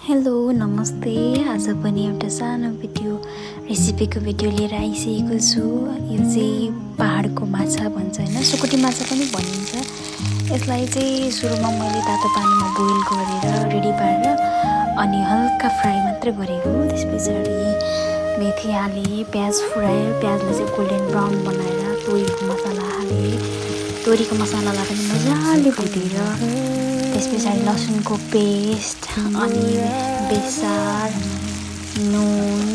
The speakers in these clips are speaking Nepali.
हेलो नमस्ते। आज पनि एउटा सानो रेसिपीको भिडियो लिएर आइसकेको छु। यो चाहिँ पहाडको माछा भन्छ हैन, सुकुटी माछा पनि भनिन्छ। यसलाई चाहिँ सुरुमा मैले तातो पानीमा बोइल गरेर रेडी पारेर अनि हल्का फ्राई मात्रै गरेको। त्यसपछि मेथी हालेँ, प्याज फ्राई, प्याजलाई चाहिँ गोल्डन ब्राउन बनाएर तोरीको मसला हालेँ। तोरीको मसलालाई पनि मजाले भुटेर त्यसपछि लसुनको पेस्ट अनि बेसार, नुन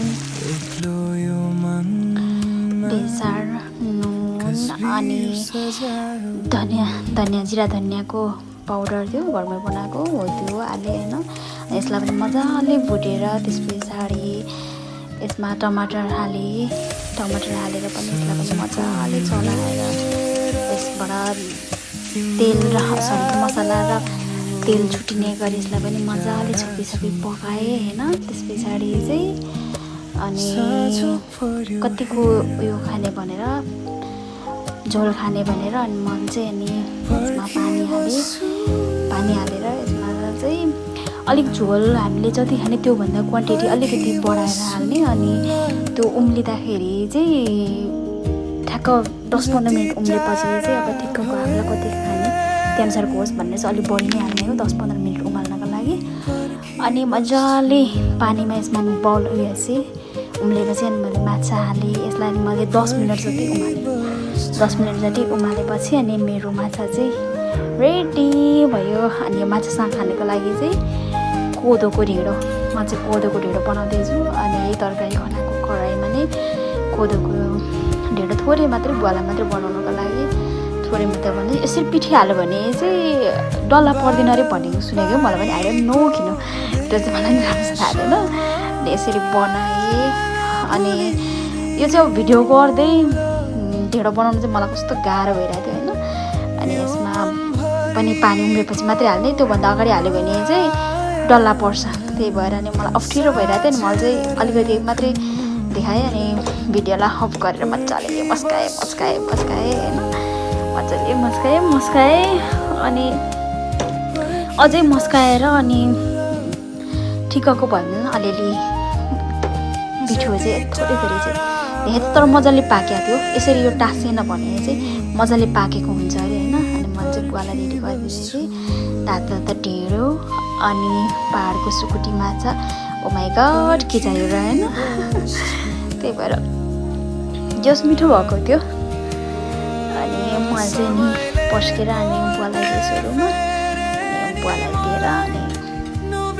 अनि धनिया जिरा धनियाको पाउडर थियो, घरमै बनाएको हो त्यो हालेँ हैन। यसलाई पनि मजाले भुटेर त्यस पछाडि यसमा टमाटर हालेँ। टमाटर हालेर पनि यसलाई पनि मजाले चलाएर यसबाट तेल र मसला र तेल छुटिने गरी यसलाई पनि मजाले छोपी पकाएँ हैन। त्यस पछाडि चाहिँ अनि कतिको उयो खाने भनेर झोल खाने भनेर अनि मन चाहिँ अनि यसमा पानी हालेर यसमा चाहिँ अलिक झोल हामीले जति खाने त्योभन्दा क्वान्टिटी अलिकति बढाएर हाल्ने। अनि त्यो उम्लिँदाखेरि चाहिँ ठ्याक्क 10-15 मिनट उम्लेपछि चाहिँ अब ठिक्कको हामीलाई कति खाने त्यो अनुसारको होस् भनेर चाहिँ अलिक बढी नै हाल्ने हो 10-15 मिनट उमाल्नको लागि। अनि मजाले पानीमा यसमा बल उयोपछि उम्लेपछि अनि मैले माछा हालेँ। यसलाई मैले 10 मिनट जति उमालेँ। 10 मिनट जति उमालेपछि अनि मेरो माछा चाहिँ रेडी भयो। अनि यो माछासँग खानेको लागि चाहिँ कोदोको ढिँडो, म चाहिँ कोदोको ढिँडो बनाउँदैछु। अनि यही तरकारी खानाको कराईमा नै कोदोको ढिँडो थोरै मात्रै बुवालाई मात्रै बनाउनको लागि थोरै मात्रै भने यसरी पिठी हाल्यो भने चाहिँ डल्ला पर्दैन अरे भनेको सुनेको। मलाई पनि आएर नो किन त्यो चाहिँ मलाई पनि राम्रो थाहा थिएन। अनि यसरी बनाएँ। अनि यो चाहिँ अब भिडियो गर्दै ढिँडो बनाउनु चाहिँ मलाई कस्तो गाह्रो भइरहेको थियो होइन। अनि यसमा पनि पानी उम्रेपछि मात्रै हाल्ने, त्योभन्दा अगाडि हाल्यो भने चाहिँ डल्ला पर्छ। त्यही भएर अनि मलाई अप्ठ्यारो भइरहेको थियो। अनि मैले चाहिँ अलिकति मात्रै देखाएँ अनि भिडियोलाई अफ गरेर मजाले मस्काएँ होइन। मजाले मस्काएँ अनि अझै मस्काएर अनि ठिक्कको भयो भने अलिअलि पिठो चाहिँ थोरै चाहिँ देखेँ तर मजाले पाकेको थियो। यसरी यो टाँसेन भने चाहिँ मजाले पाकेको हुन्छ अरे होइन। अनि मैले चाहिँ बुवालाई रेडी गरिदिएँ तातो ढिँडो अनि पहाडको सुकुटी माछा। ओ माई गड के चाहियो र होइन। त्यही भएर जस मिठो भएको थियो। अनि म चाहिँ नि पस्केर अनि बुवालाई दिएँ सुरुमा। अनि बुवालाई दिएर अनि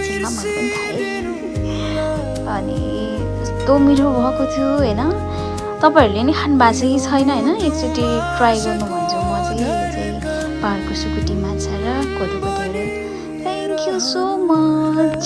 छिमा मैले पनि खाएँ। अनि यस्तो मिठो भएको थियो होइन। तपाईँहरूले नि खानु भएको छ कि छैन होइन, एकचोटि ट्राई गर्नु भन्छु म चाहिँ। यो चाहिँ पहाडको सुकुटी माछा र कोदोको ढिँडो। Thank you so much.